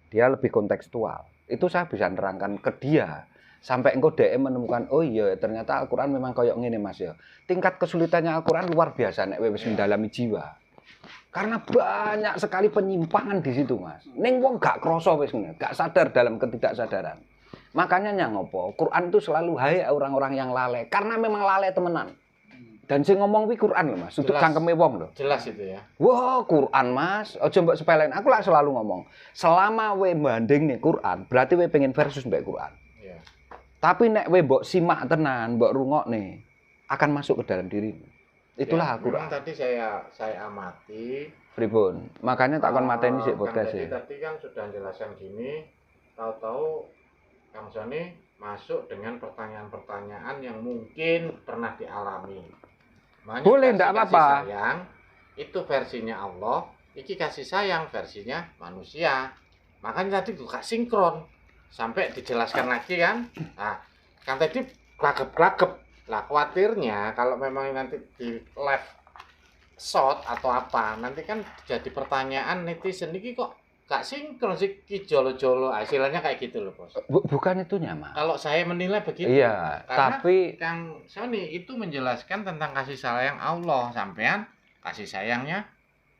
Dia lebih kontekstual. Itu saya bisa nerangkan ke dia. Sampai engkau DM menemukan, oh iya ternyata Al-Quran memang koyok ngene Mas ya. Tingkat kesulitannya Al-Quran luar biasa nek wis mendalami jiwa. Karena banyak sekali penyimpangan di situ Mas. Ning wong gak kroso wis ngene, gak sadar dalam ketidaksadaran. Makanya nyangopo, Quran itu selalu hai orang-orang yang lalai. Karena memang lalai temenan. Dan sing ngomong kuwi Quran lho Mas, untuk cangkeme wong lho. Jelas itu ya. Wah, Quran Mas, aja mbok sepelein. Aku lah selalu ngomong, selama we banding nih Quran, berarti we pengen versus mbek Quran. Iya. Tapi nek we mbok simak tenan, mbok rungokne, akan masuk ke dalam dirimu. Itulah Al-Quran. Tadi saya amati. Pripun? Makanya tak kon mateni sik podcast e. Tadi kan sudah menjelaskan gini, tahu-tahu Kang Sony masuk dengan pertanyaan-pertanyaan yang mungkin pernah dialami. Makanya boleh, enggak apa-apa. Sayang itu versinya Allah, iki kasih sayang versinya manusia. Makanya tadi gak sinkron. Sampai dijelaskan lagi kan. Nah, kan tadi klagep-klagep. Lah khawatirnya kalau memang nanti di live shot atau apa, nanti kan jadi pertanyaan netizen iki kok gak sinkron sih, ki jolo-jolo, hasilnya kayak gitu loh Bos. Bukan itunya Mas. Kalau saya menilai begitu. Iya, karena tapi Kang Sony itu menjelaskan tentang kasih sayang Allah, sampean kasih sayangnya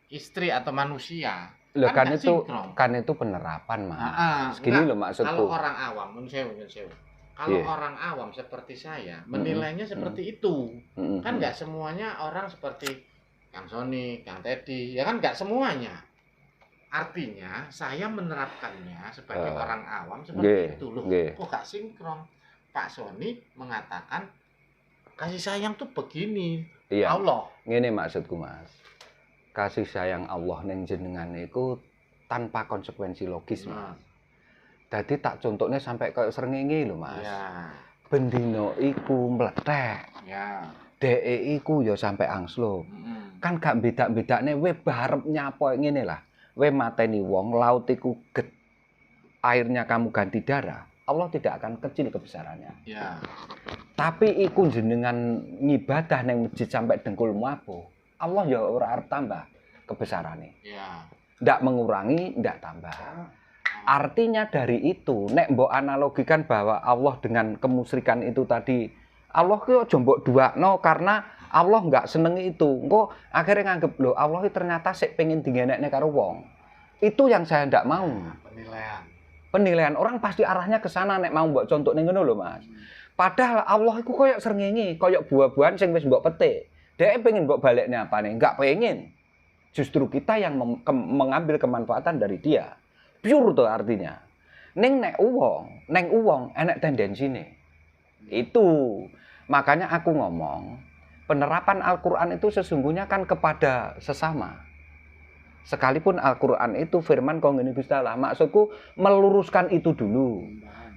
istri atau manusia. Loh, kan itu penerapan Mas. Gini loh maksudku. Kalau orang awam, kalau orang awam seperti saya menilainya seperti itu. Kan nggak semuanya orang seperti Kang Sony, Kang Teddy, ya kan nggak semuanya. Artinya saya menerapkannya sebagai orang awam seperti itu loh. Kok gak sinkron? Pak Sony mengatakan kasih sayang tuh begini. Iya. Allah. Ngene maksudku Mas. Kasih sayang Allah ning jenengan iku tanpa konsekuensi logis Mas. Dadi tak contohnya sampai kayak srengenge lho Mas. Ya. Bendino iku mlethek. Ya. Deke iku ya sampai angslup. Kan gak beda-bedane we barep nyapa ngene lah. We mateni wong, laut iku get, airnya kamu ganti darah, Allah tidak akan kecil kebesarannya. Ya. Tapi iku jenengan ngibadah nang masjid sampai dengkulmu abuh, Allah ya ora arep tambah kebesarannya. Ya. Ndak mengurangi, ndak tambah. Artinya dari itu, nek mbok analogikan bahwa Allah dengan kemusyrikan itu tadi, Allah ki aja mbok duakno karena Allah nggak seneng itu. Engko akhirnya nganggep loh Allah ternyata sik pengen dingenekne karo wong. Itu yang saya ndak mau. Penilaian orang pasti arahnya ke sana nek mau mbok contohne ngono lho Mas. Padahal Allah iku koyo srengenge, koyo buah-buahan sing wis mbok petik. Dhek pengen mbok balekne apane? Enggak pengen. Justru kita yang mengambil kemanfaatan dari dia. Pure tuh artinya. Neng uwong enek tendensine. Itu. Makanya aku ngomong, penerapan Al-Quran itu sesungguhnya kan kepada sesama. Sekalipun Al-Quran itu firman kau ngene Gusti Allah, maksudku meluruskan itu dulu.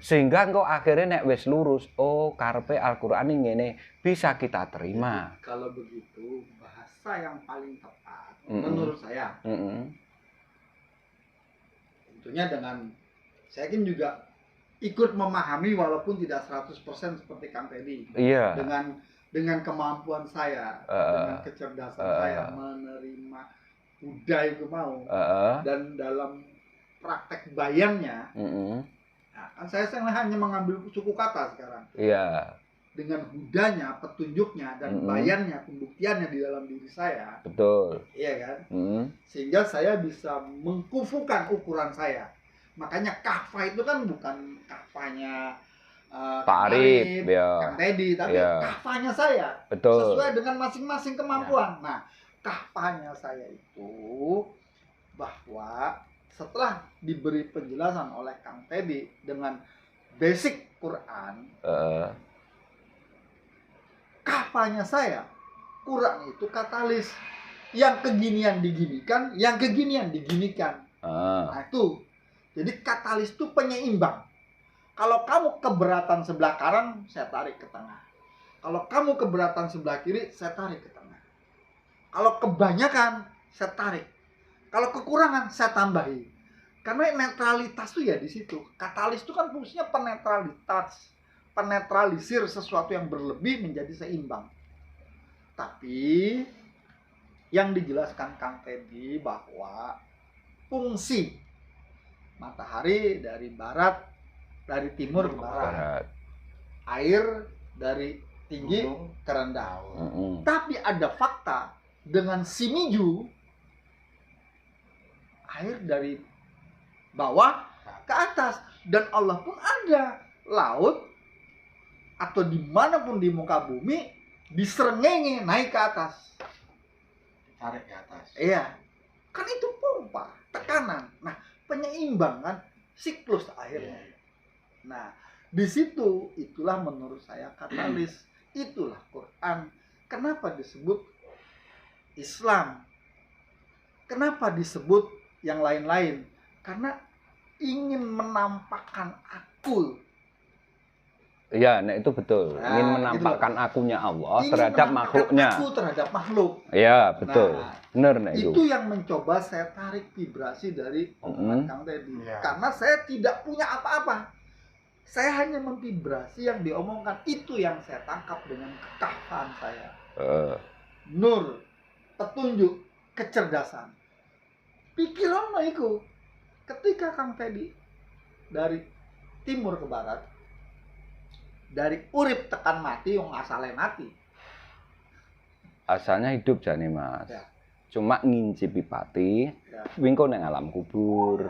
Sehingga engkau akhirnya nek wis lurus, oh karepe Al-Quran ini ngene bisa kita terima. Jadi, kalau begitu bahasa yang paling tepat menurut saya. Tentunya dengan saya yakin juga ikut memahami walaupun tidak 100% seperti Kang Teddy. Iya. Dengan kemampuan saya, dengan kecerdasan saya menerima budaya itu mau, dan dalam praktek bayannya, nah, kan saya hanya mengambil suku kata sekarang. Iya. Dengan hudanya, petunjuknya, dan bayannya, pembuktiannya di dalam diri saya. Betul. Iya kan? Sehingga saya bisa mengkufukan ukuran saya. Makanya kahfa itu kan bukan kahfanya Pak Arif, Kang Teddy, tapi kahfanya saya. Betul. Sesuai dengan masing-masing kemampuan. Nah, kahfanya saya itu bahwa setelah diberi penjelasan oleh Kang Teddy dengan basic Quran, kahfanya saya, Quran itu katalis. Yang keginian diginikan, yang keginian diginikan. Nah itu. Jadi katalis itu penyeimbang. Kalau kamu keberatan sebelah kanan, saya tarik ke tengah. Kalau kamu keberatan sebelah kiri, saya tarik ke tengah. Kalau kebanyakan, saya tarik. Kalau kekurangan, saya tambahi. Karena netralitas itu ya di situ. Katalis itu kan fungsinya penetralisir sesuatu yang berlebih menjadi seimbang. Tapi yang dijelaskan Kang Teddy bahwa fungsi Matahari dari barat, dari timur ke barat. Air dari tinggi ke rendah. Tapi ada fakta dengan simiju, air dari bawah ke atas, dan Allah pun ada laut atau dimanapun di muka bumi diserengenge naik ke atas, Tarik ke atas. iya kan, itu pompa tekanan. Nah, penyeimbangan siklus airnya. Nah, di situ itulah menurut saya katalis, itulah Quran. Kenapa disebut Islam, kenapa disebut yang lain-lain? Karena ingin menampakkan aku. Iya, nah itu betul. Ingin menampakkan akunya Allah terhadap makhluknya. Aku terhadap makhluk. Iya, betul. Nah, benar nah itu. Itu yang mencoba saya tarik vibrasi dari omongan Kang Teddy. Karena saya tidak punya apa-apa. Saya hanya memvibrasi yang diomongkan. Itu yang saya tangkap dengan kekahfan saya. Nur, petunjuk, kecerdasan. Pikiran itu. Ketika Kang Teddy dari timur ke barat, dari urip tekan mati, yang asalnya mati. Asalnya hidup jane Mas. Ya. Cuma ngincipi pati, wingko nang alam kubur.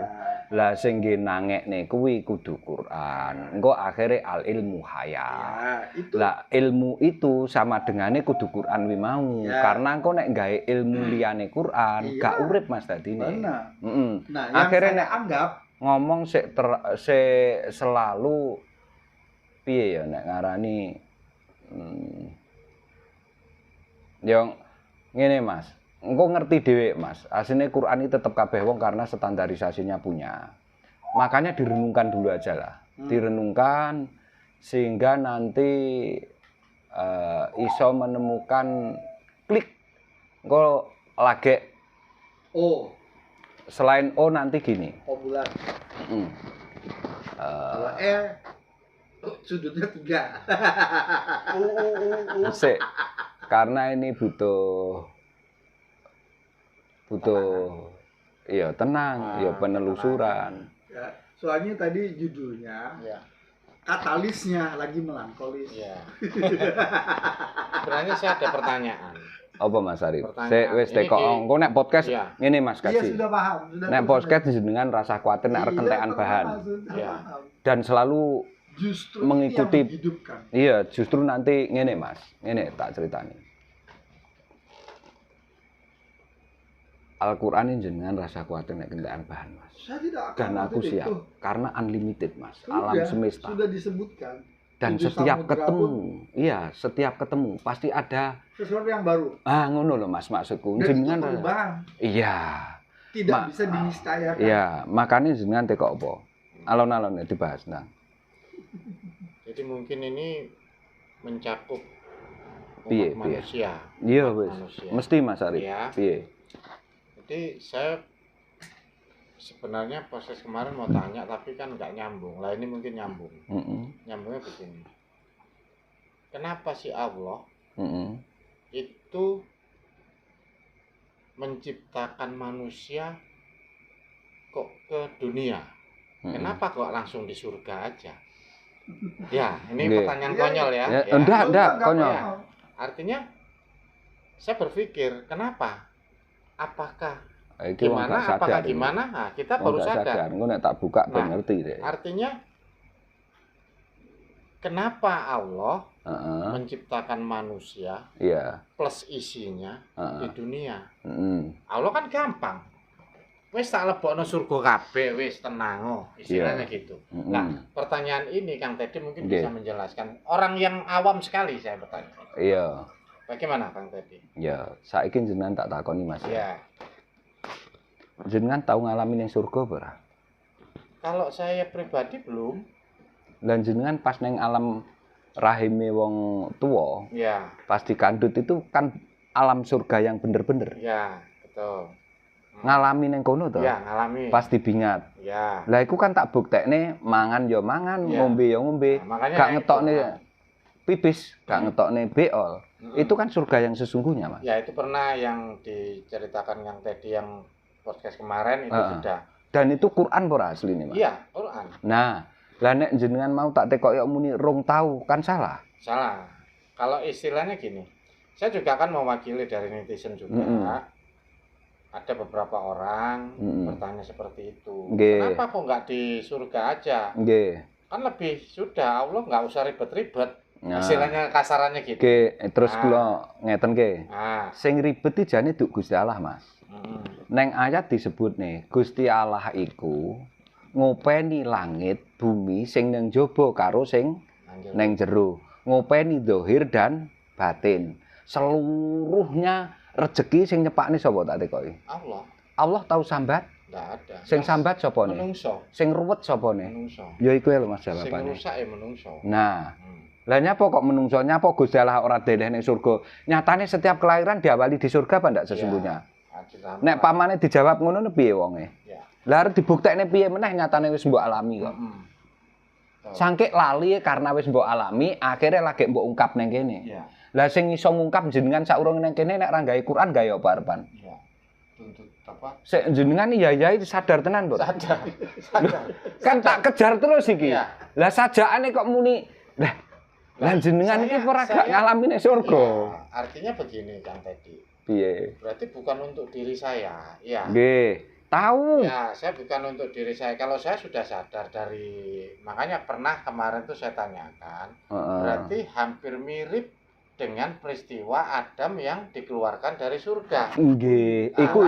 Lah sing nggih nangekne kuwi kudu Quran. Engko akhire al ilmu hayat. Lah ilmu itu sama dengane kudu Quran wi mau. Karena engko nek gawe ilmu liyane Quran, gak urip Mas dadine. Benar. Nah, akhire nek anggap ngomong sik selalu piye ya nek ngarani yang ngene Mas. Engko ngerti dhewe Mas, asline Quran ini tetep kabeh wong karena standarisasinya punya. Makanya direnungkan dulu aja lah. Direnungkan sehingga nanti iso menemukan klik. Engko lagi selain O nanti gini. O bulan. Sudutnya 3. Sik. Karena ini butuh iya tenang, ya penelusuran. Ya, soalnya tadi judulnya katalisnya lagi melankolis. Iya. Sebenarnya saya ada pertanyaan. Apa Mas Arif? Sik wis teko engko nek podcast ngene Mas kasih. Iya sudah paham, Nek podcast jenengan rasa kuwatir nek kentekan bahan. Dan selalu justru mengikuti menghidupkan. Iya, justru nanti ngene Mas. Ngene tak ceritani. Al-Qur'an ini jenengan rasa kuwatir nek kentekan bahan Mas. Saya tidak akan. Dan aku siap itu. karena unlimited Mas. Alam semesta. Sudah disebutkan. Dan setiap ketemu, setiap ketemu pasti ada sesuatu yang baru. Ngono loh Mas maksudku. Dan jenengan perubahan. Iya. Tidak bisa diniscayakan. Iya, makanya jenengan teko apa? Alon-alon dibahas nang. Jadi mungkin ini mencakup Piye, manusia. Iya wis. Mesti Mas Arif. Piye? Jadi saya sebenarnya proses kemarin mau tanya tapi kan nggak nyambung. Lah ini mungkin nyambung. Nyambungnya begini. Kenapa sih Allah itu menciptakan manusia kok ke dunia? Kenapa kok langsung di surga aja? Ya, ini pertanyaan konyol ya. Enggak, konyol. Artinya saya berpikir kenapa? Apakah Iki gimana? Apakah gimana? Nah, kita baru sadar. Engko nek tak buka ben ngerti deh. Artinya kenapa Allah menciptakan manusia plus isinya di dunia? Allah kan gampang. Wis tak lebokno surga kabeh, wis tenang istilahnya gitu. Nah, pertanyaan ini Kang Teddy mungkin bisa menjelaskan. Orang yang awam sekali saya bertanya. Iya. Bagaimana Kang Teddy? Ya, saiki jenengan tak takoni Mas. Iya. Jenengan tahu ngalamin yang surga ora? Kalau saya pribadi belum. Dan jenengan pas neng alam rahime wong tua, pas dikandut itu kan alam surga yang bener-bener. Iya, betul. Ngalami neng kono to? Iya, ngalami. Pas dibingat. Iya. Lah iku kan tak buktekne mangan ya mangan, ngombe ya ngombe. Gak ngetokne pipis, gak ngetokne beol. Itu kan surga yang sesungguhnya, Mas. Ya, itu pernah yang diceritakan Kang Teddy yang podcast kemarin itu Dan itu Quran ora asline, Mas? Iya, Quran. Nah, lah nek jenengan mau tak tekok ya muni rong tahu kan salah. Salah. Kalau istilahnya gini, saya juga kan mewakili dari netizen juga. Ada beberapa orang bertanya seperti itu. Kenapa kok nggak di surga aja? Kan lebih sudah, Allah nggak usah ribet-ribet. Nah, istilahnya kasarannya gitu. Terus kula ngeten ke. Sing ribet iki jane duk Gusti Allah, Mas. Neng ayat disebut nih, Gusti Allah iku ngopeni langit, bumi sing nang jaba karo sing nang jero. Ngopeni zahir dan batin. Seluruhnya rezeki sing nyepakne sapa tak tekoki? Allah. Allah tahu sambat? Enggak ada. Sing sambat sapane? Menungso. Sing ruwet sapane? Menungso. Ya iku lho Mas jawabane. Sing rusak ya menungso. Nah, lah nyapa kok menungso? Nyapa Gusti Allah ora deleh ning surga? Nyatane setiap kelahiran diawali di surga apa ndak sesungguhnya? Ya, nek pamane dijawab ngono piye wonge? Ya. Lah arep dibuktekne piye meneh nyatane wis mbok alami kok. Sangke lali karena wis mbok alami, akhirnya lagi mbok ungkap ning kene. Iya. Lah sing iso ngungkap jenengan saurung ning kene nek ra gawe Quran gawe apa arepan? Iya. Tuntut apa? Sik jenengan ya sadar tenan, Bos. Sadar. Kan tak kejar terus iki. Iya. Lah sajakane kok muni, lah jenengan iki ora gak ngalami ning surga. Iya. Artinya begini Kang Teddy. Piye? Berarti bukan untuk diri saya, ya. Nggih. Tahu. Ya, saya bukan untuk diri saya. Kalau saya sudah sadar makanya pernah kemarin tuh saya tanyakan, berarti hampir mirip dengan peristiwa Adam yang dikeluarkan dari surga. Nggih, iku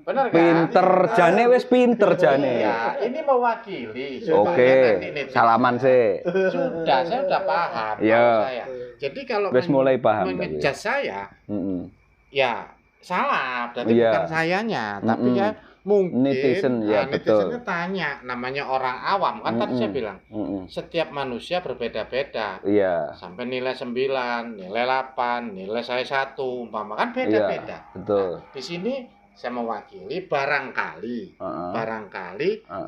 bener kan? Pinter jane wis pinter jane. Ya, ini mewakili. Oke. Salaman sih. Saya sudah paham saya. Jadi kalau wis mulai paham mengejat saya, ya salah, berarti bukan sayanya, tapi ya mungkin netizen ya netizennya tanya, namanya orang awam kan tadi saya bilang setiap manusia berbeda-beda, sampai nilai 9, nilai 8, nilai saya 1 umpama kan beda-beda. Betul. Nah, di sini saya mewakili barangkali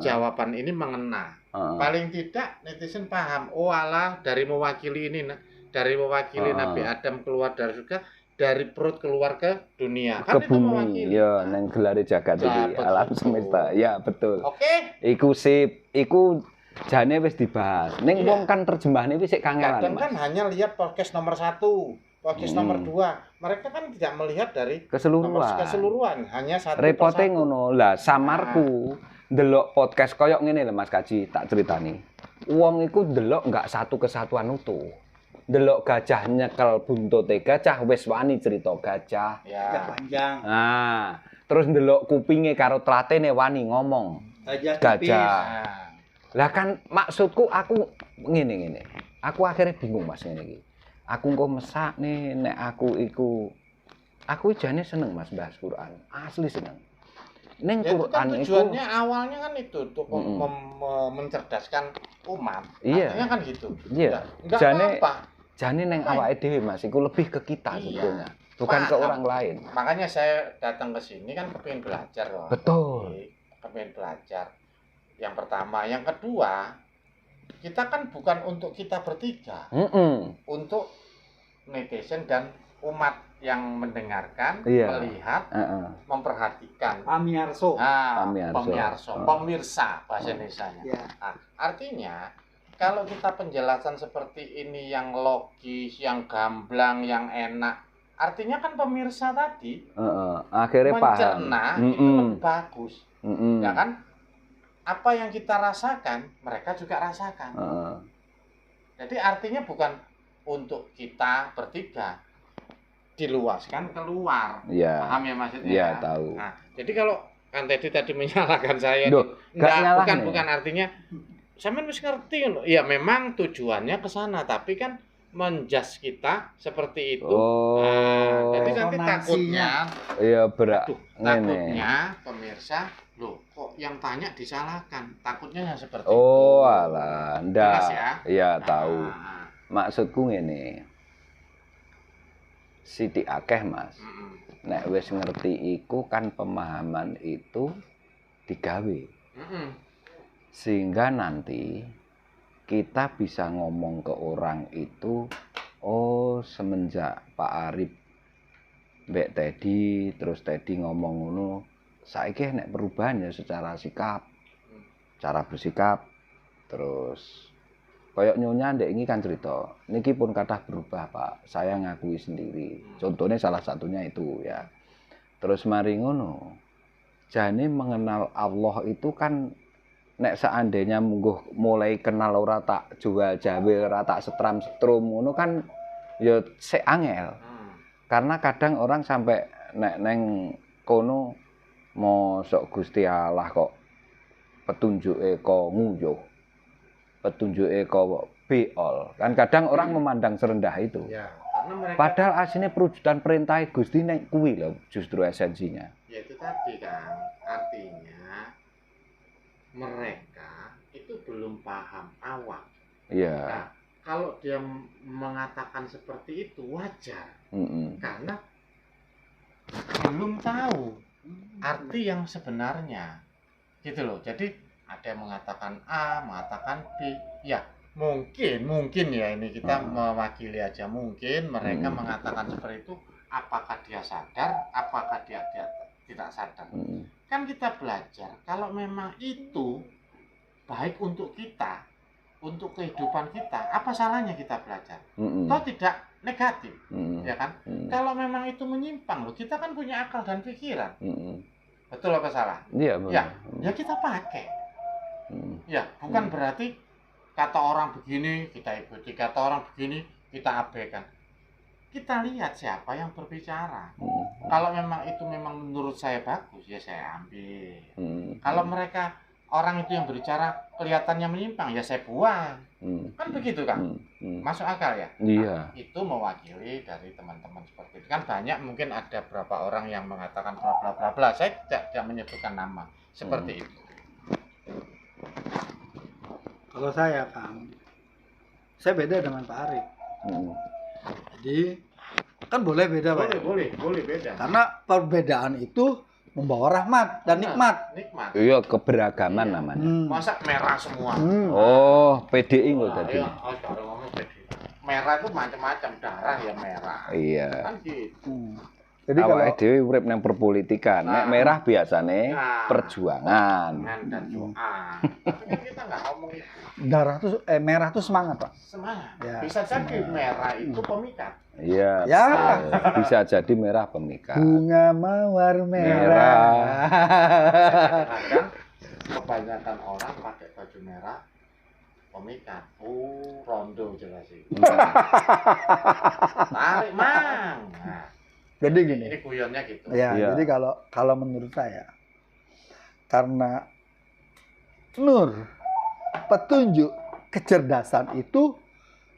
jawaban ini mengena. Paling tidak netizen paham, oh alah dari mewakili ini, dari mewakili Nabi Adam keluar dari surga, dari perut keluar ke dunia kan ke itu bumi ya nang gelare jagat iki alam semesta ya betul. Oke. Iku sip iku jane wis dibahas ning wong kan terjemahane wis sik kangelan. Kadang kan hanya lihat podcast nomor 1, podcast nomor 2, mereka kan tidak melihat dari keseluruhan hanya satu repote ngono lah. Samarku ndelok podcast koyok ngene lho Mas Kaji, tak critani wong iku ndelok enggak satu kesatuan utuh. Delok gajah nyekel buntute gajah wis wani cerita gajah. Ya. Panjang. Nah, terus ndelok kupinge karo tlatene wani ngomong. Gajah. Lah kan maksudku aku ngene. Aku akhirnya bingung Mas ngene iki. Aku engko mesakne nek aku jane seneng Mas bahas Quran. Asli seneng. Ning ya, Quran itu kan tujuannya awalnya kan itu untuk mencerdaskan umat. Artinya kan gitu. Iya. Enggak apa-apa. Jane neng awake dhewe Mas, iku lebih ke kita sebetulnya, bukan ke orang lain. Makanya saya datang ke sini kan kepengin belajar loh. Betul. Kepengin belajar. Yang pertama, yang kedua, kita kan bukan untuk kita bertiga. Untuk netizen dan umat yang mendengarkan, melihat, memperhatikan. Pamiarso. Pemirsa bahasa Indonesianya. Nah, artinya kalau kita penjelasan seperti ini yang logis, yang gamblang, yang enak, artinya kan pemirsa tadi akhirnya mencerna itu lebih bagus, ya kan? Apa yang kita rasakan, mereka juga rasakan. Jadi artinya bukan untuk kita bertiga, diluaskan keluar. Paham ya maksudnya? Iya, tahu. Nah, jadi kalau kan tadi menyalahkan saya, bukan artinya. Sampeyan wis ngerti loh. Ya memang tujuannya ke sana, tapi kan menjas kita seperti itu. Jadi nanti takutnya takutnya pemirsa, loh kok yang tanya disalahkan. Takutnya yang seperti itu. Oh, alah, ndak. Ya? Iya, tahu. Maksudku ngene. Sithik akeh, Mas. Nek wis ngerti iku kan pemahaman itu digawe. Sehingga nanti kita bisa ngomong ke orang itu, oh semenjak Pak Arif mbek Teddy, terus Teddy ngomong ngono, saiki nek perubahan ya secara sikap, cara bersikap, terus koyok nyonya ndek ini kan cerita, niki pun kathah berubah Pak, saya ngakui sendiri. Contohnya salah satunya itu ya. Terus mari ngono, jane mengenal Allah itu kan nek seandainya mungguh mulai kenal ora tak jual jawe, ora tak setrum ngono kan ya sik angel. Karena kadang orang sampai nek neng kono mosok Gusti Allah kok petunjuke kok nguyuh. Petunjuke kok beol. Kan kadang orang memandang serendah itu. Ya, karena mereka Padahal aslinya perwujudan perintah Gusti nek kuwi lho justru esensinya. ya itu tadi kan, artinya mereka itu belum paham awal. Iya. Nah, kalau dia mengatakan seperti itu wajar, karena belum tahu arti yang sebenarnya, gitu loh. Jadi ada yang mengatakan A, mengatakan B, ya mungkin ya ini kita mewakili aja, mungkin mereka mengatakan seperti itu. Apakah dia sadar, apakah dia tidak sadar? Kan kita belajar kalau memang itu baik untuk kita, untuk kehidupan kita, apa salahnya kita belajar? Toh tidak negatif, ya kan? Kalau memang itu menyimpang loh, kita kan punya akal dan pikiran. Betul apa salah? Iya, ya kita pakai. Ya, bukan berarti kata orang begini kita ikuti, kata orang begini kita abaikan. Kita lihat siapa yang berbicara. Kalau memang itu memang menurut saya bagus, ya saya ambil. Kalau mereka orang itu yang berbicara kelihatannya menyimpang, ya saya buang. Kan begitu kan? Masuk akal ya? Iya. Nah, itu mewakili dari teman-teman seperti itu. Kan banyak mungkin ada beberapa orang yang mengatakan bla bla bla bla. Saya tidak menyebutkan nama. Seperti itu. Kalau saya Kang, saya beda dengan Pak Arif. Jadi kan boleh beda Pak. Boleh beda. Karena perbedaan itu membawa rahmat dan nikmat. Iya, keberagaman namanya. Masa merah semua? Oh, PDI kok tadi. Cara ngomong PDI. Merah itu macam-macam, darah ya merah. Iya. Kan gitu. Jadi kalau awake dhewe urip nang perpolitikan, nek merah biasane perjuangan. Dan doa. Tapi kan kita nggak ngomong itu. merah tuh semangat Pak. Semangat. Ya. Bisa jadi merah itu pemikat. Iya. Ya. Bisa jadi merah pemikat. Bunga mawar merah. Kadang kebanyakan orang pakai baju merah pemikat. Rondo jelas itu. Tarik mang. Nah, Jadi gini. ini guyonnya gitu. Ya, Iya. jadi kalau menurut saya, karena nur, petunjuk, kecerdasan itu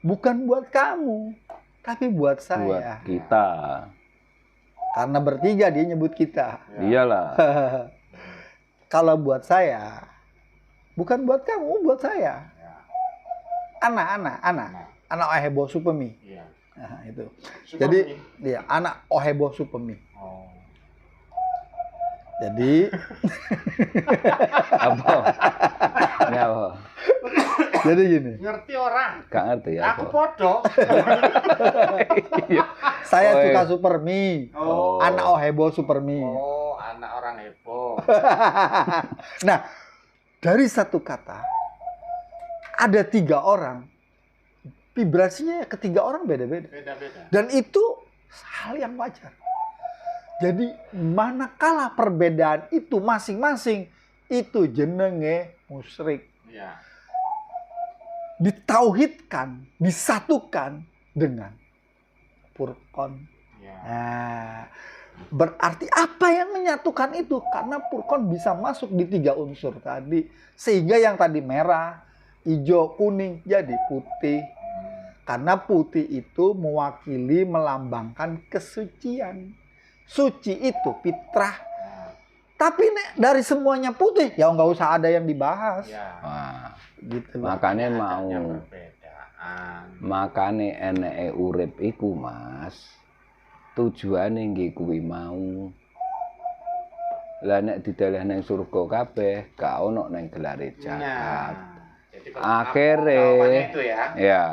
bukan buat kamu, tapi buat saya. Buat kita. Karena bertiga dia nyebut kita. Iyalah. Kalau buat saya, bukan buat kamu, buat saya. Anak Ohebo Supemi. Iya. Nah, itu. Super Jadi ini. dia anak Ohebo Supemi. Oh. Jadi Apa? Ya, apa? jadi gini, Ngerti orang. Gak ngerti ya. Aku podo. saya Oh, suka iya. Supermi. Oh. Anak Ohebo Supermi. Oh, anak orang heboh. Nah, dari satu kata ada 3 orang, vibrasinya ketiga orang beda-beda. Beda-beda. Dan itu hal yang wajar. Jadi manakala perbedaan itu masing-masing itu jenenge musyrik. Iya. Ditauhidkan, disatukan dengan Furqan. Iya. Nah, berarti apa yang menyatukan itu? Karena Furqan bisa masuk di 3 unsur tadi. Sehingga yang tadi merah, hijau, kuning jadi putih. Karena putih itu mewakili, melambangkan kesucian. Suci itu fitrah. Tapi dari semuanya putih, ya nggak usah ada yang dibahas. Iya. Nah, Gitu loh. makanya Adanya mau perbedaan. makane eneke urip iku Mas. Tujuane nggih kuwi mau. Lah nek dideleh nang surga kabeh, gak ono nang gelare jagat. Jadi Akhire jawabannya itu ya. ya,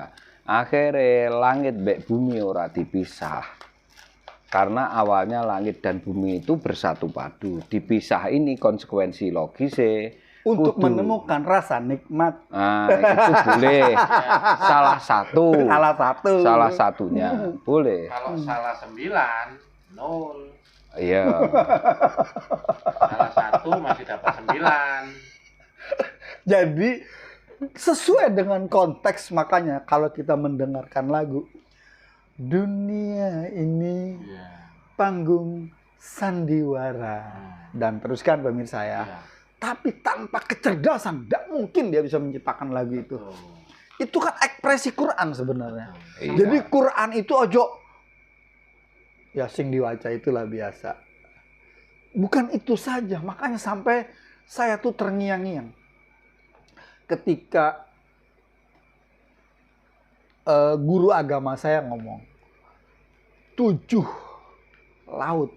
akhire langit mbek bumi ora dipisah. Karena awalnya langit dan bumi itu bersatu padu. Dipisah ini konsekuensi logisnya. Untuk Kudu. menemukan rasa nikmat. Nah, itu boleh. Salah satu. Salah satu. Salah satunya. Boleh. Kalau salah 9, 0. Iya. Salah 1 masih dapat 9. Jadi sesuai dengan konteks, makanya kalau kita mendengarkan lagu dunia ini Iya. panggung sandiwara, dan teruskan pemirsa ya. Iya. Tapi tanpa kecerdasan tidak mungkin dia bisa menciptakan lagu itu. Betul. Itu kan ekspresi Quran sebenarnya. Iya. Jadi Quran itu ojo ya sing diwaca itulah biasa. Bukan itu saja, makanya sampai saya tuh terngiang-ngiang ketika guru agama saya ngomong 7 laut,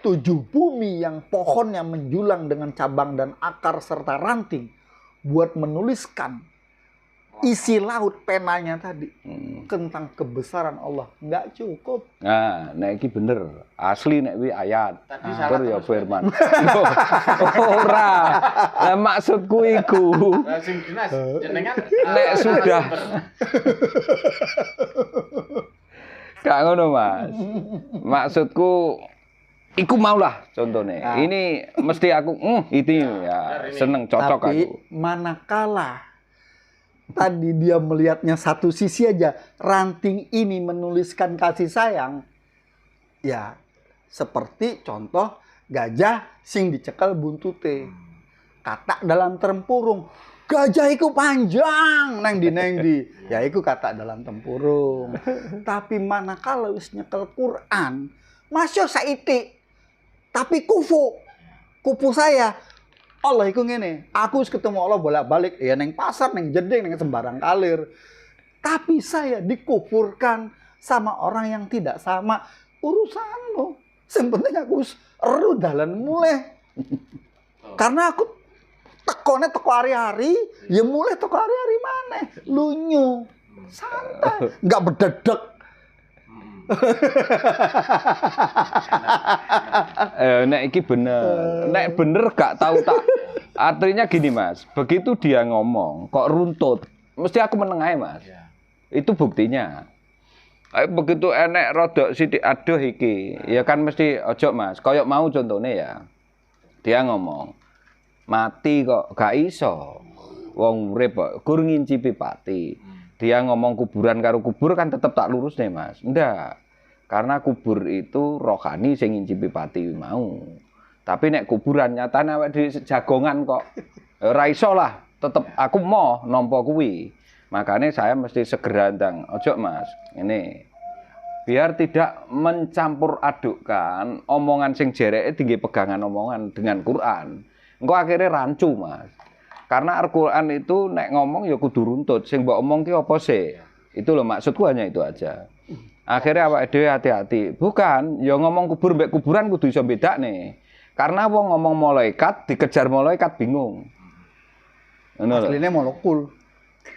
7 bumi yang pohonnya menjulang dengan cabang dan akar serta ranting buat menuliskan isi laut penanya tadi tentang kebesaran Allah. Nggak cukup. Nah, nek iki bener. Asli nek kuwi ayat. Tadi salah Tur ya terus. firman. Ora. Lah maksudku iku. Nah, sing jelas jenengan Nek sudah. Gak ngono, Mas. Maksudku iku maulah contohnya. Nah. Ini mesti aku itu ya seneng cocok Tapi aku. manakala tadi dia melihatnya satu sisi aja, ranting ini menuliskan kasih sayang, ya seperti contoh gajah sing dicekel buntute. Kata dalam tempurung, gajah iku panjang neng di. Ya iku kata dalam tempurung. Tapi manakala wis nyekel Quran, masya saiti. Tapi kufu saya Allah iku ngene, aku wis ketemu Allah bolak-balik ya neng pasar, neng jeding, neng sembarang kalir. Tapi saya dikufurkan sama orang yang tidak sama urusanmu. Yang penting aku wis eru dalan mulai. Karena aku tekone teko hari-hari, ya mulai teko hari-hari maneh. Lunyu. Santai, enggak berdedek. Nek iki bener. Nek bener gak tahu tak. Artinya gini, Mas. Begitu dia ngomong kok runtut, mesti aku meneng ae, Mas. Iya. Itu buktinya. Begitu enek rodok sithik aduh iki, ya kan mesti ojo, Mas. Kayak mau contohnya ya. Dia ngomong, mati kok gak iso. Wong urip kok gur ngincipi pati. Dia ngomong kuburan karo kubur kan tetep tak lurus nih, Mas. Ndak. Karena kubur itu rohani sing ngincipi pati mau. Tapi nek kuburan nyatane awake dhewe jagongan kok. Ora iso lah, tetep aku mau nampa kuwi. Makanya saya mesti segera ndang, ojo Mas. Ini biar tidak mencampur adukkan omongan sing jereke tinggi pegangan omongan dengan Quran. Engko akhirnya rancu, Mas. Karena Al-Quran itu nek ngomong ya kudu runtut. Sing mbok omong ki apa sih? Itu loh maksudku, hanya itu aja. Akhirnya awake dhewe hati-hati. Bukan, ya ngomong kubur mbek kuburan kudu iso bedakne. Karena wong ngomong malaikat dikejar malaikat bingung. Ngono lho. Aslinya molekul.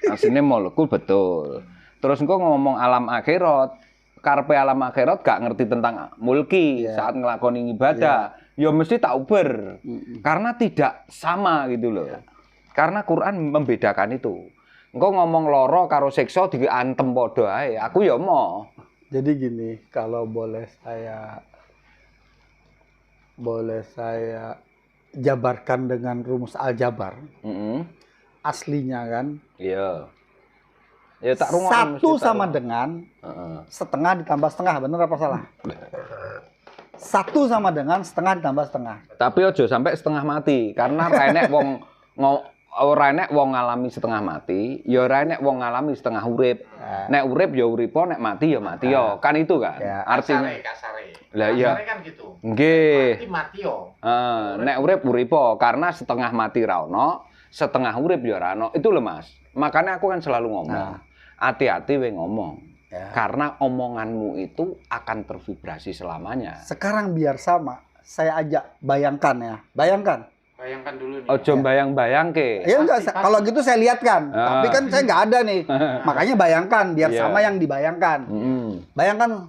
Aslinya molekul betul. Terus engko ngomong alam akhirat. Karepe alam akhirat gak ngerti tentang mulki saat ngelakoni ibadah. Ya mesti tak uber. Karena tidak sama gitu loh. Karena Quran membedakan itu. Engko ngomong loro karo siksa diantem padha ae. Aku ya mau. Jadi gini, kalau boleh saya jabarkan dengan rumus aljabar. Aslinya kan. Iya. Ya tak rungokno. Satu sama dengan setengah ditambah setengah, bener apa salah? Satu sama dengan setengah ditambah setengah. Tapi ojo sampai setengah mati, karena ora enek wong ngalami setengah mati, ya ora enek wong ngalami setengah urip. Nek urip ya uripo, nek mati ya mati yo. Kan itu kan. Ya. Artinya kasare. Lah iya. Kasare kan gitu. Nggih. Mati yo. Nek urip uripo, karena setengah mati ra ono, setengah urip ya ora ono. Itu lho, Mas. Makanya aku kan selalu ngomong. Hati-hati we ngomong. Ya. Karena omonganmu itu akan tervibrasi selamanya. Sekarang biar sama, saya ajak bayangkan ya. Bayangkan. Bayangkan dulu nih. Ojo bayang-bayangke. Ya enggak, Pasti. kalau gitu saya lihatkan. Ah. Tapi kan saya nggak ada nih. Makanya bayangkan, biar Iya. sama yang dibayangkan. Bayangkan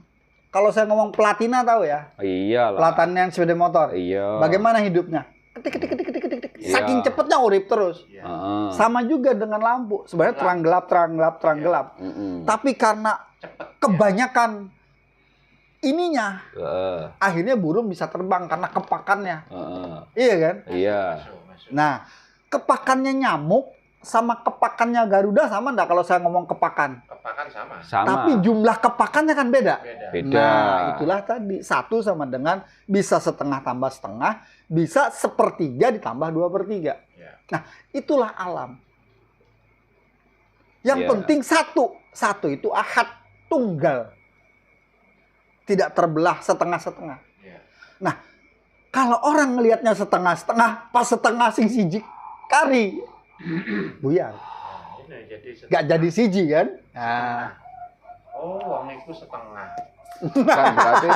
Kalau saya ngomong Platina tahu ya? Iyalah. Platina yang sepeda motor. Iya. Bagaimana hidupnya? Ketik. Iya. Saking cepatnya urip terus. Iya. Sama juga dengan lampu. Sebenarnya terang gelap. Tapi karena Cepet. kebanyakan ininya, Heeh. akhirnya burung bisa terbang karena kepakannya. Heeh. Iya kan? Iya. Masuk. Nah, kepakannya nyamuk sama kepakannya Garuda sama enggak kalau saya ngomong kepakan? Kepakan sama. Sama. Tapi jumlah kepakannya kan beda. Beda. Nah, itulah tadi. 1 sama dengan bisa setengah tambah setengah, bisa 1/3 ditambah 2/3. Ya. Nah, itulah alam. Yang Iya. penting satu itu ahad, tunggal. Tidak terbelah setengah-setengah. Ya. Nah, kalau orang ngelihatnya setengah-setengah, pas setengah sing siji kari, buyar. Nah, ini jadi setengah. Gak jadi siji kan? Setengah. Oh, wong iku setengah. Kan berarti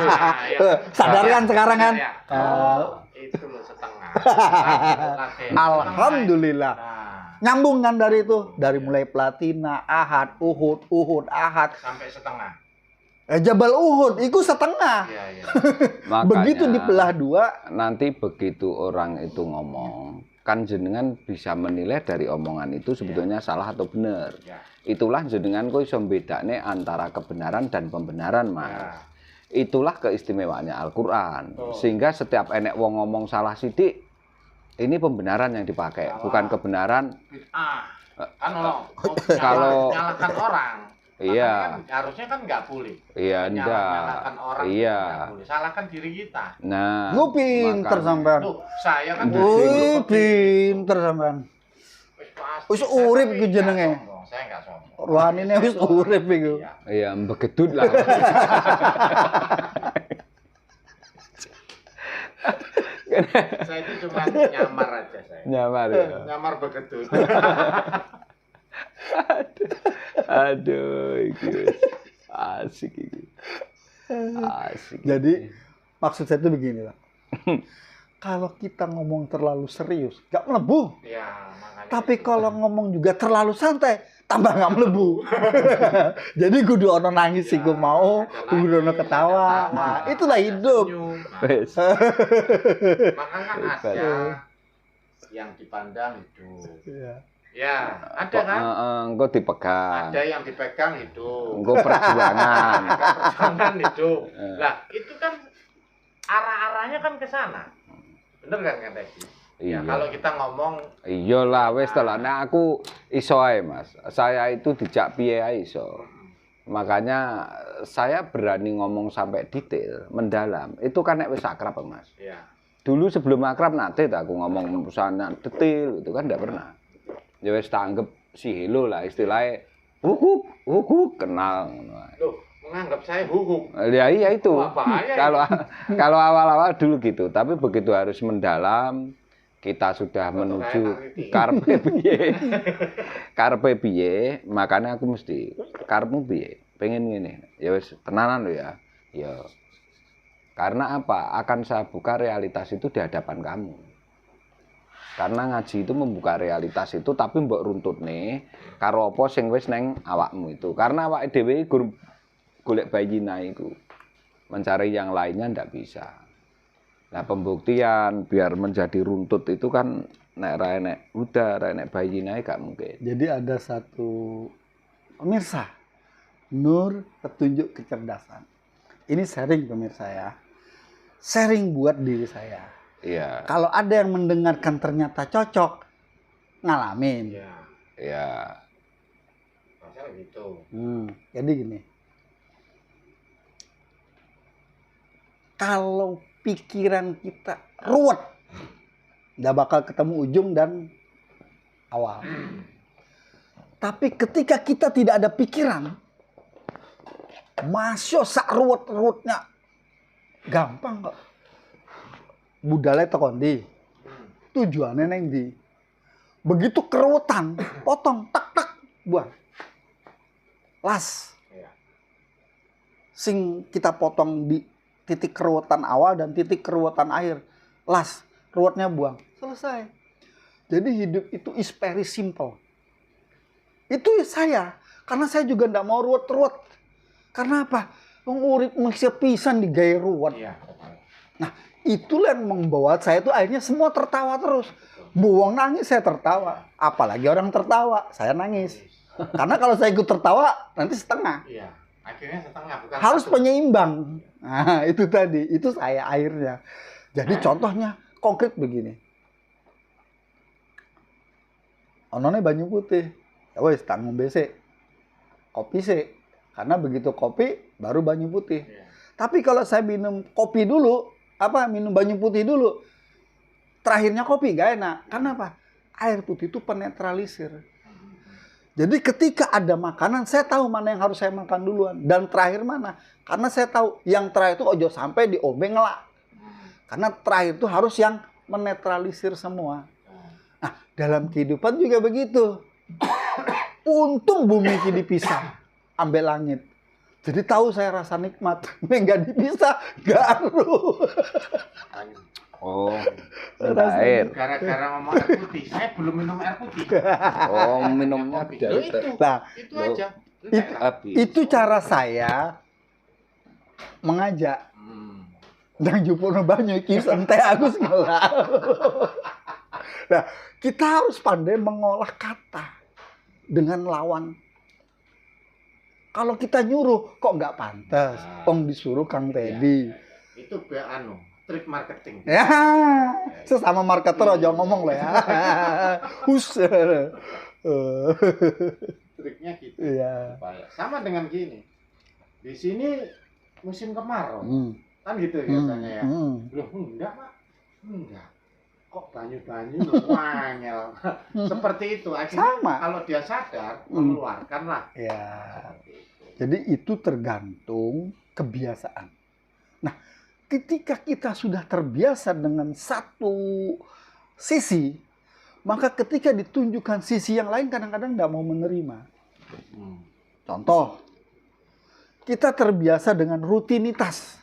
Sadar kan sekarang kan? Ya. Oh, itu loh setengah. Alhamdulillah. Nah, Nyambung kan dari itu? Dari mulai Platina, Ahad, Uhud, Ahad. sampai setengah. Jabal Uhud, itu setengah. Iya, iya. makanya Begitu dibelah 2, nanti begitu orang itu ngomong, kan jenengan bisa menilai dari omongan itu sebetulnya salah atau benar. Ya. Itulah jenengan kok iso mbedakne antara kebenaran dan pembenaran, Mas. Ya. Itulah keistimewaannya Al-Qur'an. Betul. Sehingga setiap enek wong ngomong salah sidik, ini pembenaran yang dipakai, Salah. bukan kebenaran. Bid'ah. Kan kalau Kalau- nyalakan orang. Iya. Kan harusnya kan nggak boleh. Iya, Nyalakan ndak. orang Iya. nggak boleh. Salahkan diri kita. Nah, lu pinter makanya. sampean. Loh, saya kan Wih, pinter sampean. Wis urip ku jenenge. Saya nggak sombong. Ruanine wis urip iku. Iya. Iya, begedut lah. Saya itu cuma nyamar aja saya. Nyamar ya. Nyamar begitu. Aduh, iki wis asik iki. Asik. Jadi maksud saya itu begini lah. Kalau kita ngomong terlalu serius, gak melebu. Ya, makanya. Tapi kalau ngomong juga terlalu santai, tambah gak melebu. Jadi kudu ono nangis sih gue mau, kudu ono ketawa. Nah, itulah hidup. Senyum. Nah, Wes. maka kan ada yang dipandang hidup. Iya. Ya, ada kan? Engko dipegang. Ada yang dipegang hidup. Engko perjuangan. Perjuangan hidup. Eh. Lah, itu kan arah-arahnya kan ke sana. Bener kan Kang Teki? Ya, Iya. kalau kita ngomong Iyalah wis telah. Nah aku iso ae, Mas. Saya itu dijak piye ae iso. Makanya saya berani ngomong sampai detail, mendalam. Itu kan nek wis akrab, Mas. ya, Dulu sebelum akrab nate tak aku ngomong sana detail itu kan enggak pernah. Ya wis tak anggap si hello lah istilahnya. Hukuk kenal ngono ae. loh, menganggap saya hukum. Ya iya itu. Wah, bahaya Kalau awal-awal dulu gitu, tapi begitu harus mendalam, kita sudah menuju karpe piye. Karpe piye, makanya aku mesti karepmu piye? Pengen ngene. Ya wis tenanan lho ya. Ya. Karena apa? Akan saya buka realitas itu di hadapan kamu. Karena ngaji itu membuka realitas itu tapi mbok runtutne karo apa sing wis neng awakmu itu. Karena awake dhewe golek bayina iku. Mencari yang lainnya ndak bisa. Nah, pembuktian biar menjadi runtut itu kan nek ra enek udah ra enek bayinae gak mungkin. Jadi ada satu pemirsa, nur petunjuk kecerdasan. Ini sharing pemirsa ya. Sharing buat diri saya. Iya. Kalau ada yang mendengarkan ternyata cocok, ngalamin. Ya, Iya. masa gitu. Jadi gini. Kalau pikiran kita ruwet, nggak bakal ketemu ujung dan awal. Tapi ketika kita tidak ada pikiran, masya sak ruwet-ruwetnya gampang kok. Budalnya tekondi, tujuannya neng di. Begitu keruwetan, potong, tak, buang. Las. Ya. Sing kita potong di titik keruwetan awal dan titik keruwetan akhir. Las, ruwetnya buang. Selesai. Jadi hidup itu is very simple. Itu saya. Karena saya juga nggak mau ruwet-ruwet. Karena apa? Wong urip mesti pisan digawe ruwet. Iya. Nah, itulah yang membawa saya tuh akhirnya semua tertawa terus. Buang nangis saya tertawa. Apalagi orang tertawa, saya nangis. Karena kalau saya ikut tertawa nanti setengah. Iya. Akhirnya setengah bukan Harus satu. penyeimbang. Nah, itu tadi. Itu saya akhirnya. Jadi contohnya konkret begini. Onone banyu putih. Ya wis tak ngombe sik. Kopi sik. Karena begitu kopi baru banyu putih. Iya. Tapi kalau saya minum kopi dulu, minum banyu putih dulu, terakhirnya kopi gak enak. Karena apa? Air putih itu penetralisir. Jadi ketika ada makanan, saya tahu mana yang harus saya makan duluan. Dan terakhir mana. Karena saya tahu yang terakhir itu ojo sampai diombe ngelak. Karena terakhir itu harus yang menetralisir semua. Nah, dalam kehidupan juga begitu. Untung bumi ini dipisah. Ambil langit. Jadi tahu saya rasa nikmat. Nggak dipisah, garu. Oh, air. Gara-gara ngomong air putih, saya belum minum air putih. Oh, minumnya Kopi. dari Nah, Itu aja. itu cara saya mengajak. Nang jupono banyu iki santai Agus ngelak. Nah, kita harus pandai mengolah kata dengan lawan. Kalau kita nyuruh kok nggak pantas, Ong disuruh Kang Teddy. Itu trik marketing. Ya, sesama marketer aja ngomong lah ya. Hus. Triknya gitu. Iya. Supaya sama dengan gini. Di sini musim kemarau. Kan gitu biasanya ya. Loh, enggak, Pak. Enggak. Kok banyu-banyu wangel. Seperti itu. Akhirnya Sama. kalau dia sadar, mengeluarkanlah. Ya. Jadi itu tergantung kebiasaan. Nah, ketika kita sudah terbiasa dengan satu sisi, maka ketika ditunjukkan sisi yang lain kadang-kadang nggak mau menerima. Contoh, kita terbiasa dengan rutinitas.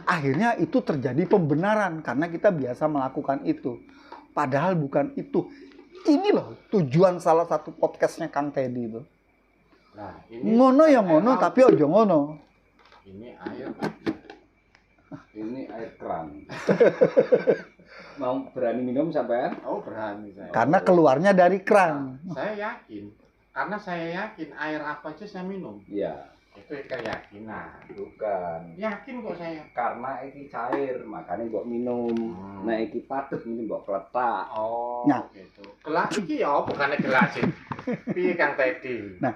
Akhirnya itu terjadi pembenaran karena kita biasa melakukan itu. Padahal bukan itu. Ini loh tujuan salah satu podcastnya Kang Teddy itu. Nah, ini Ngono ya ngono, tapi ojo ngono. ini air. Ini air keran. Mau berani minum sampean? Oh, berani saya. Karena keluarnya dari keran. Saya yakin. Karena saya yakin air apa aja saya minum. Iya. Itu keyakinan. Bukan. Yakin kok saya. Karena iki cair, makanya mbok minum. Nah, iki padet ini mbok kletak. Oh, Nah. gitu. Gelas iki ya bukannya gelas iki. Piye Kang Teddy? Nah,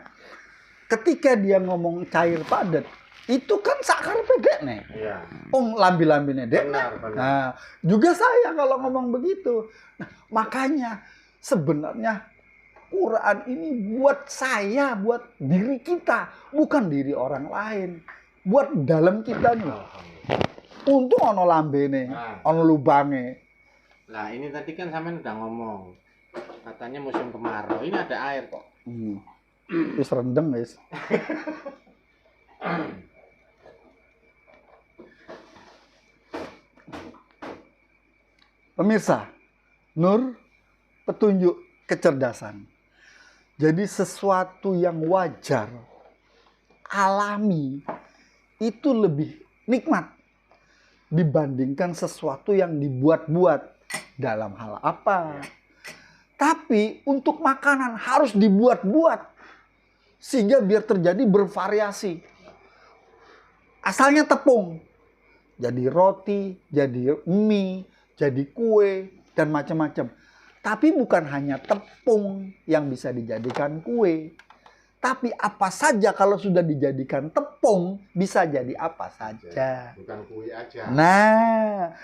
ketika dia ngomong cair padat, itu kan sakar pedek nih. Iya. Lambi-lambine dek. Benar, benar. Nah, juga saya kalau ngomong begitu. Nah, makanya sebenarnya Quran ini buat saya, buat diri kita, bukan diri orang lain. Buat dalam kita nih. Untung ono lambene, Nah. ono lubange. Nah, ini tadi kan sampean udah ngomong. Katanya musim kemarau. Ini ada air kok. Terus rendeng, guys. Pemirsa, nur, petunjuk, kecerdasan. Jadi sesuatu yang wajar, alami, itu lebih nikmat dibandingkan sesuatu yang dibuat-buat. Dalam hal apa? Tapi untuk makanan harus dibuat-buat. Sehingga biar terjadi bervariasi. Asalnya tepung. Jadi roti, jadi mie, jadi kue, dan macam-macam. Tapi bukan hanya tepung yang bisa dijadikan kue. Tapi apa saja kalau sudah dijadikan tepung, bisa jadi apa saja. Bukan kue aja. Nah,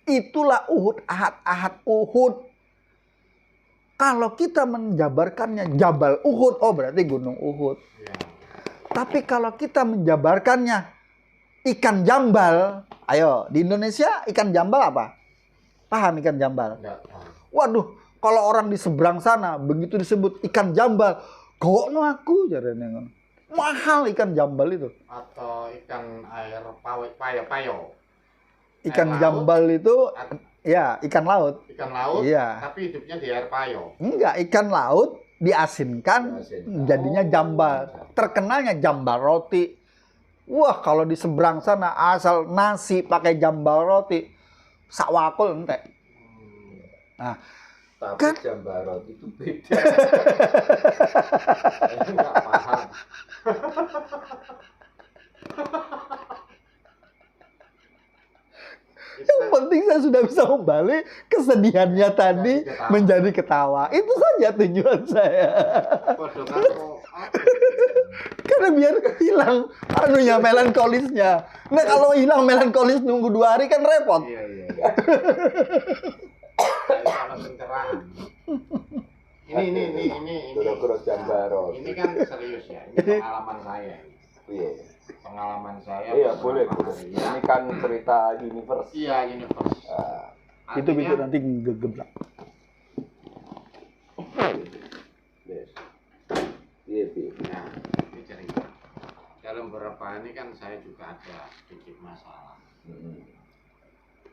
itulah Uhud, ahad-ahad Uhud. Kalau kita menjabarkannya Jabal Uhud, oh berarti Gunung Uhud. Ya. Tapi kalau kita menjabarkannya ikan jambal, ayo di Indonesia ikan jambal apa? Paham ikan jambal? Enggak tahu. Waduh, kalau orang di seberang sana begitu disebut ikan jambal, gokno aku jarene ngono. Mahal ikan jambal itu. Atau ikan air payo. Ikan Air jambal itu At- ya ikan laut. Ikan laut, Iya. tapi hidupnya di air payo. Enggak, ikan laut diasinkan Diasinkan. jadinya jambal. Terkenalnya jambal roti, Wah, kalau di seberang sana asal nasi pakai jambal roti, sakwakul entek. Nah, Tapi kan jambarot itu beda. Saya nggak paham. yang penting saya sudah bisa membalik kesedihannya tadi ketawa. menjadi ketawa. Itu saja tujuan saya. Podo karo apa? Karena biar hilang anunya melankolisnya. Nah, kalau hilang melankolis nunggu 2 hari kan repot. Iya. Kalau pencerahan. Ini. Terus jambarot. Ini kan serius ya. Ini pengalaman saya. Iya. Pengalaman saya. Iya, boleh. Ya. Ini kan cerita universe. Iya, universe. Itu Artinya, nanti geblak. Yes. Iya. Nah, ini cerita. Dalam beberapa ini kan saya juga ada sedikit masalah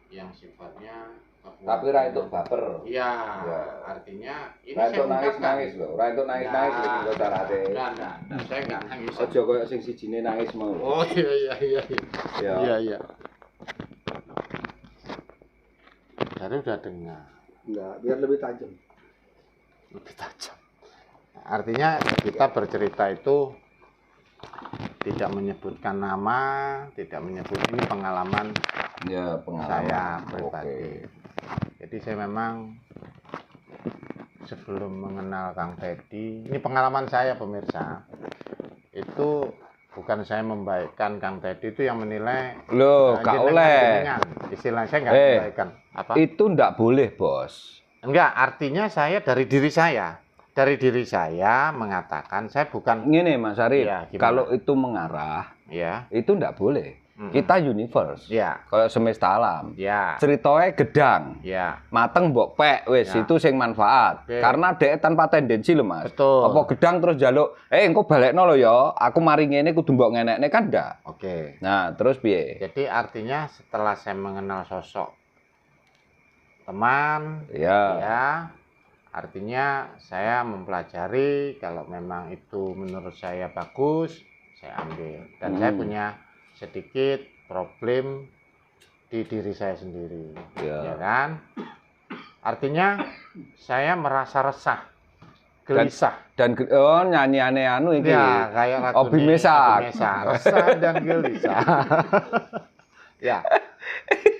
yang sifatnya Tapi ra itu baper. Iya, Ya. artinya ini Ra saya itu ungkapkan. nangis loh. Ra itu nangis iki kok carane. Enggak, saya enggak nangis. Aja koyo sing sijine nangis mau. Oh iya. Ya. Iya. Dari udah dengar Enggak, biar lebih tajam. lebih tajam. Artinya kita bercerita itu tidak menyebutkan nama, tidak menyebut ini pengalaman Ya, pengalaman saya pribadi. Oke. Jadi saya memang sebelum mengenal Kang Teddy, ini pengalaman saya pemirsa. Itu bukan saya membaikkan Kang Teddy, itu yang menilai. Loh, gak oleh. Istilah saya nggak Eh, membaikkan. Apa? Itu ndak boleh, Bos. Enggak, artinya saya dari diri saya. Dari diri saya mengatakan saya bukan. Ngene Mas Arif, Iya, gimana? kalau itu mengarah, Ya, itu ndak boleh. Mm-mm. Kita universe. ya, Kayak semesta alam. ya, Ceritanya gedang. ya. Mateng mbok pek wis Ya. itu sing manfaat. Oke. Karena dek tanpa tendensi lho Mas. Betul. Apa gedang terus jaluk, engko balekno lho ya, aku mari ngene kudu mbok ngenekne kan ndak. Oke. Nah, terus piye? Jadi artinya setelah saya mengenal sosok teman, Ya. ya, artinya saya mempelajari kalau memang itu menurut saya bagus, saya ambil. Dan saya punya sedikit problem di diri saya sendiri, Ya. ya kan? Artinya saya merasa resah, gelisah. Dan nyanyiane anu iki. Ya, kayak lagu Obi Mesak. resah dan gelisah. Ya.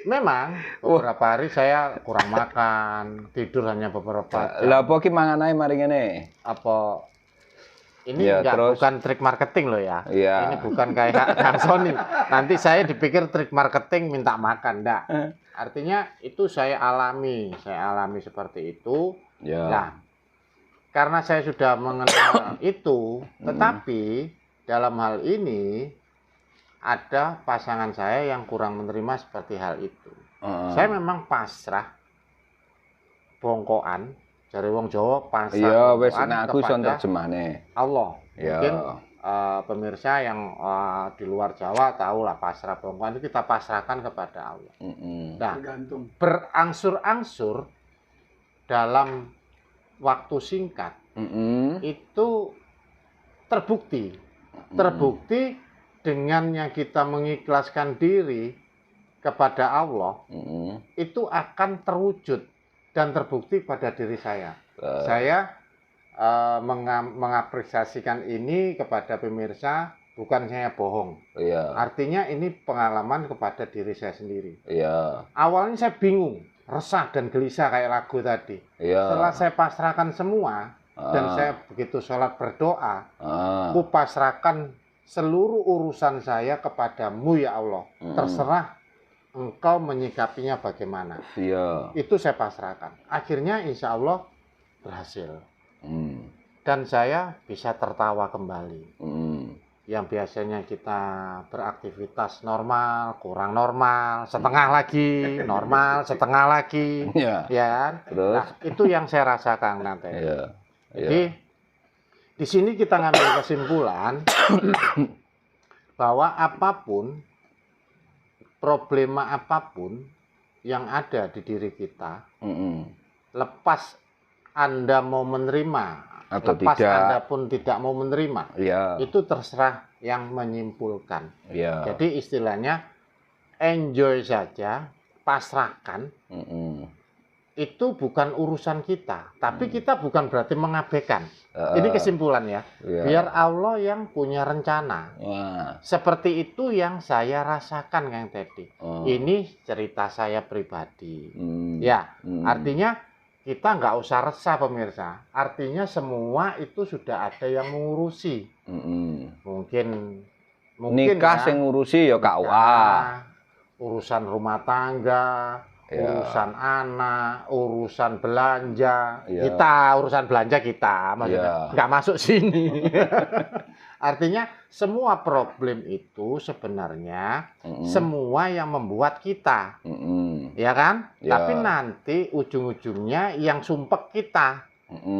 Memang beberapa hari saya kurang makan, tidur hanya beberapa jam. Lah apa ki mangan ae mari ngene? Apa ini Ya, enggak terus? bukan trik marketing loh ya. Iya. Ini bukan kayak Kang Sony. Nanti saya dipikir trik marketing minta makan, enggak. Artinya itu saya alami seperti itu. Ya. Nah, karena saya sudah mengenal itu, tetapi dalam hal ini ada pasangan saya yang kurang menerima seperti hal itu. Saya memang pasrah, bongkoan, dari wong Jawa pasrah. Iya wis bongkoan nek aku iso kepada terjemahne. Allah. Ya. Mungkin pemirsa yang di luar Jawa tahulah pasrah bongkoan itu kita pasrahkan kepada Allah. Nah, Tergantung. berangsur-angsur dalam waktu singkat itu terbukti dengan yang kita mengikhlaskan diri kepada Allah itu akan terwujud dan terbukti pada diri saya. Saya mengapresiasikan ini kepada pemirsa, bukan saya bohong. Iya. Artinya ini pengalaman kepada diri saya sendiri. Iya. Awalnya saya bingung, resah dan gelisah kayak lagu tadi. Iya. Setelah saya pasrahkan semua dan saya begitu sholat berdoa, aku pasrahkan seluruh urusan saya kepadamu ya Allah. Terserah engkau menyikapinya bagaimana. Iya. Itu saya pasrahkan. Akhirnya insya Allah berhasil. Dan saya bisa tertawa kembali. Yang biasanya kita beraktivitas normal, kurang normal, setengah lagi, normal, setengah lagi. Iya. Ya kan? Terus? Nah, itu yang saya rasakan nanti. Iya. Jadi di sini kita ngambil kesimpulan bahwa apapun, problema apapun yang ada di diri kita, lepas Anda mau menerima Atau lepas tidak. Anda pun tidak mau menerima. Iya. Itu terserah yang menyimpulkan. Iya. Jadi istilahnya enjoy saja, pasrahkan. Itu bukan urusan kita, tapi kita bukan berarti mengabaikan. Ini kesimpulan ya. Iya. Biar Allah yang punya rencana. Wah. Seperti itu yang saya rasakan Kang Teddy. Ini cerita saya pribadi. Ya, artinya kita nggak usah resah pemirsa. Artinya semua itu sudah ada yang mengurusi. Mungkin Nikah ya, sing ngurusi ya KUA. urusan rumah tangga, Ya. urusan anak, urusan belanja. Ya. Urusan belanja kita, maksudnya Ya. nggak masuk sini. Artinya semua problem itu sebenarnya semua yang membuat kita, ya kan? Ya. Tapi nanti ujung-ujungnya yang sumpek kita.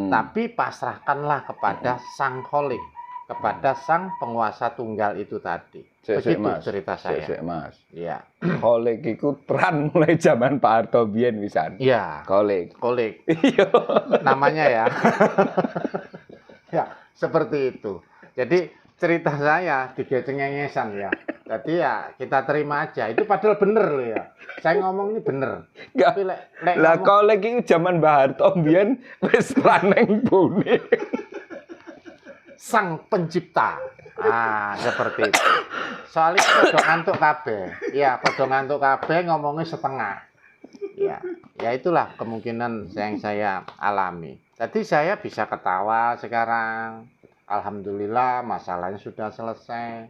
Tapi pasrahkanlah kepada Sang Kholik, kepada Sang Penguasa Tunggal itu tadi. Begitu Mas. cerita saya. Sik, Mas. Iya. Kholik iku peran mulai zaman Pak Harto biyen wisan. Iya. Kholik. Kholik. Iya. Namanya ya. Ya, seperti itu. Jadi cerita saya digecengengesan ya. Jadi ya kita terima aja. Itu padahal bener loh ya. Saya ngomong ini bener. Enggak. Tapi lek Lah ngomong- Kholik iki zaman Pak Harto biyen wis raneng bune. Sang Pencipta. Seperti itu. Soalnya podo ngantuk kabeh. Ya, podo ngantuk kabeh ngomongnya setengah. Ya itulah kemungkinan yang saya alami. Jadi saya bisa ketawa sekarang. Alhamdulillah masalahnya sudah selesai.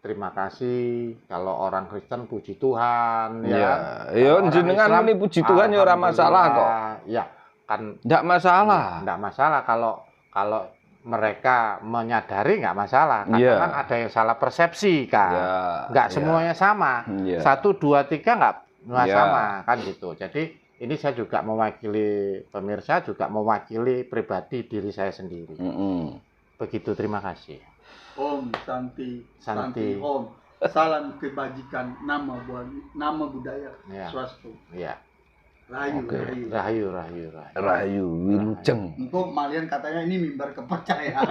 Terima kasih. Kalau orang Kristen puji Tuhan ya. Ya Kalau orang jenengan Islam, ini puji Tuhan ya ora masalah kok. alhamdulillah. Ya, kan Enggak masalah. enggak masalah kalau mereka menyadari nggak masalah. Karena Iya. kan ada yang salah persepsi kan. Ya, Nggak ya. semuanya sama. Iya. 1, 2, 3 nggak Iya. sama kan gitu. Jadi ini saya juga mewakili pemirsa, juga mewakili pribadi diri saya sendiri. Begitu, terima kasih. Om Santi, Santi. Om. Salam kebajikan, nama budaya, Ya. swastu. Ya. Rahayu, Oke. rahayu. Rahayu, rahayu, rahayu. Rahayu Wilujeng. Engkau malian katanya ini mimbar kepercayaan.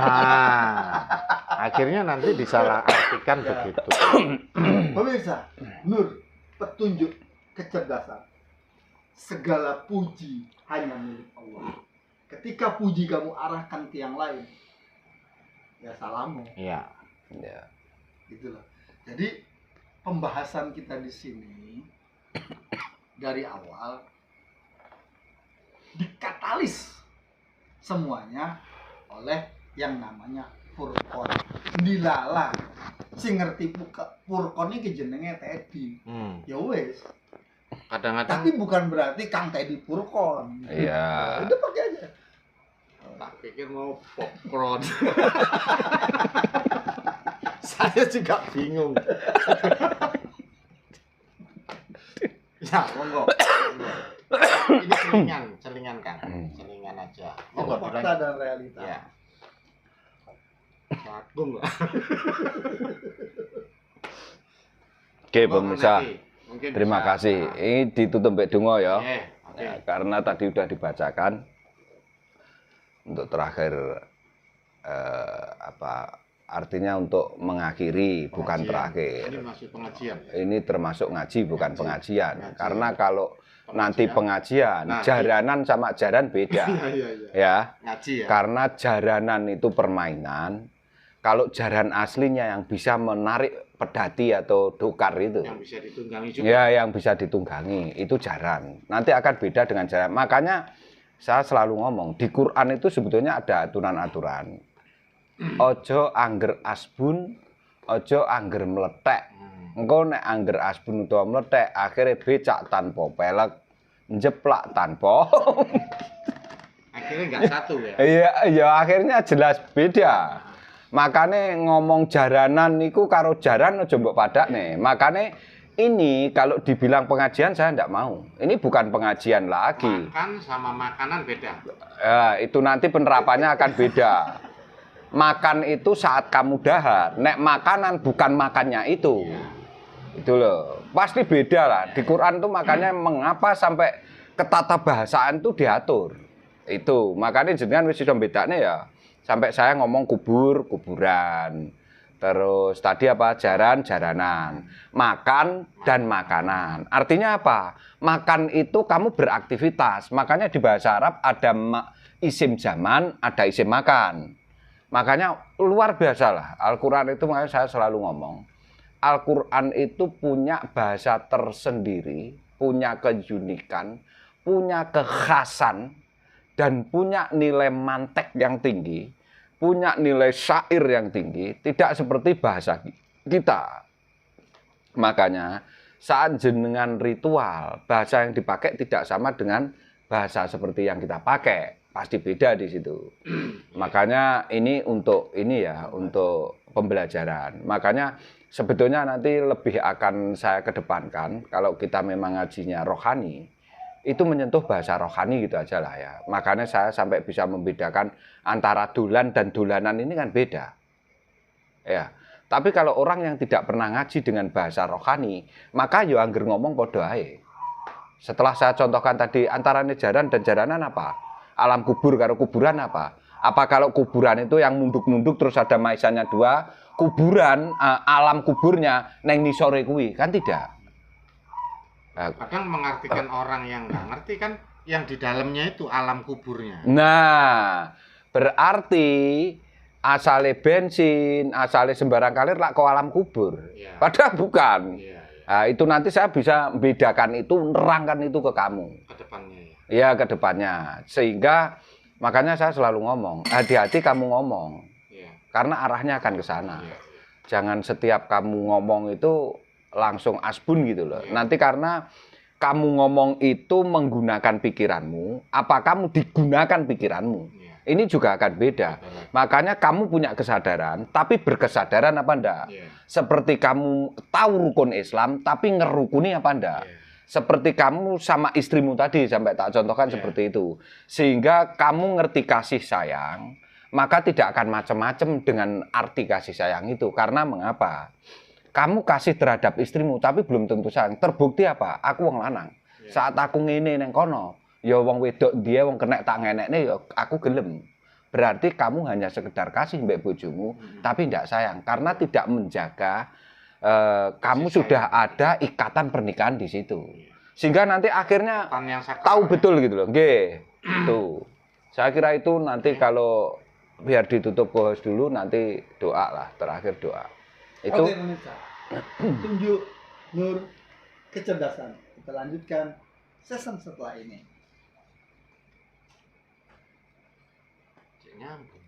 Akhirnya nanti disalahartikan begitu. Pemirsa, nur, petunjuk, kecerdasan. Segala puji hanya milik Allah. Ketika puji kamu arahkan ke yang lain, ya salahmu. Iya. Ya. Gitulah. Jadi pembahasan kita di sini dari awal dikatalis semuanya oleh yang namanya Furqon. Dilala sing ngerti Furqon iki jenenge Teddy. Ya wes. Kadang-kadang Tapi bukan berarti Kang Teddy Furqon. Iya. Udah pakai aja. tak pikir mau popcorn. Saya juga bingung. Ya, monggo. Ini selingan kan? Selingan aja. Monggo Fakta dan realita. Ya. Kagum lah. Oke, pemirsa. Mungkin Terima bisa. kasih. Ini ditutup mbek donga ya. Oke. Ya, karena tadi udah dibacakan untuk terakhir artinya untuk mengakhiri bukan Pengajian. terakhir. Ini masih pengajian. Ini termasuk ngaji bukan Ngaji. pengajian. Ngaji. Karena kalau nanti pengajian, Nah, jaranan sama jaran beda. Iya. Ya. Ngaji ya. Karena jaranan itu permainan. Kalau jaran aslinya yang bisa menarik pedati atau dokar itu. Yang bisa ditunggangi juga. Ya, yang bisa ditunggangi itu jaran. Nanti akan beda dengan jaran. Makanya saya selalu ngomong di Quran itu sebetulnya ada aturan-aturan. Ojo angger asbun, ojo angger meletek. Engko nek angger asbun utawa meletek, akhirnya becak tanpa pelek, njeplak tanpa. Akhirnya nggak satu ya. Iya, ya akhirnya jelas beda. Makanya ngomong jaranan niku karo jaran aja mbok padakne. Makanya ini kalau dibilang pengajian saya enggak mau. Ini bukan pengajian lagi. Makan sama makanan beda. Itu nanti penerapannya akan beda. Makan itu saat kamu dahar. Nek makanan bukan makannya itu. Itu loh. Pasti beda lah. Di Quran tuh makanya mengapa sampai ketata bahasaan tuh diatur. Itu makanya jenengan wis iso bedakne ya. Sampai saya ngomong kuburan. Terus tadi apa? Jaranan, makan dan makanan. Artinya apa? Makan itu kamu beraktivitas. Makanya di bahasa Arab ada isim zaman, ada isim makan. Makanya luar biasa lah. Al-Quran itu makanya saya selalu ngomong. Al-Quran itu punya bahasa tersendiri, punya keunikan, punya kekhasan, dan punya nilai mantek yang tinggi. Punya nilai syair yang tinggi, tidak seperti bahasa kita. Makanya saat jenengan ritual, bahasa yang dipakai tidak sama dengan bahasa seperti yang kita pakai. Pasti beda di situ. Makanya ini untuk pembelajaran. Makanya sebetulnya nanti lebih akan saya kedepankan kalau kita memang ngajinya rohani. Itu menyentuh bahasa rohani gitu aja lah ya. Makanya saya sampai bisa membedakan antara dolan dan dolanan ini kan beda. Ya. Tapi kalau orang yang tidak pernah ngaji dengan bahasa rohani, maka yo angger ngomong padha ae. Setelah saya contohkan tadi antara jaran dan jaranan apa? Alam kubur karo kuburan apa? Apa kalau kuburan itu yang munduk-munduk terus ada maisannya dua, kuburan alam kuburnya neng nisore kuwi, kan tidak. Kadang mengartikan orang yang nggak ngerti kan yang di dalamnya itu alam kuburnya. Nah, berarti asale bensin, asale sembarang kalir lak ke alam kubur. Ya. Padahal bukan. Ya, ya. Nah, itu nanti saya bisa membedakan itu, nerangkan itu ke kamu. Ke depannya ya. Ya, ke depannya. Sehingga makanya saya selalu ngomong, hati-hati kamu ngomong. Ya. Karena arahnya akan ke sana. Ya. Jangan setiap kamu ngomong itu langsung asbun gitu loh. Ya. Nanti karena kamu ngomong itu menggunakan pikiranmu, apa kamu digunakan pikiranmu? Ya. Ini juga akan beda. Makanya kamu punya kesadaran, tapi berkesadaran apa enggak? Ya. Seperti kamu tahu rukun Islam, tapi ngerukuni apa enggak? Ya. Seperti kamu sama istrimu tadi, sampai tak contohkan Ya. seperti itu. Sehingga kamu ngerti kasih sayang, maka tidak akan macam-macam dengan arti kasih sayang itu. Karena mengapa? Kamu kasih terhadap istrimu tapi belum tentu sayang. Terbukti apa? Aku wong lanang. Ya. Saat aku ngene neng kono, ya wong wedok dia wong kena tak ngenekne ya aku gelem. Berarti kamu hanya sekedar kasih mbek bojomu tapi tidak sayang karena tidak menjaga kamu sudah ada ikatan pernikahan di situ. Sehingga nanti akhirnya Yang sakral, tahu ya. betul gitu loh. Nggih. Tuh. Saya kira itu nanti kalau biar ditutup host dulu nanti doa lah, terakhir doa. Itu Oke pemirsa, tunjuk nur kecerdasan. Kita lanjutkan season setelah ini. Nyambung.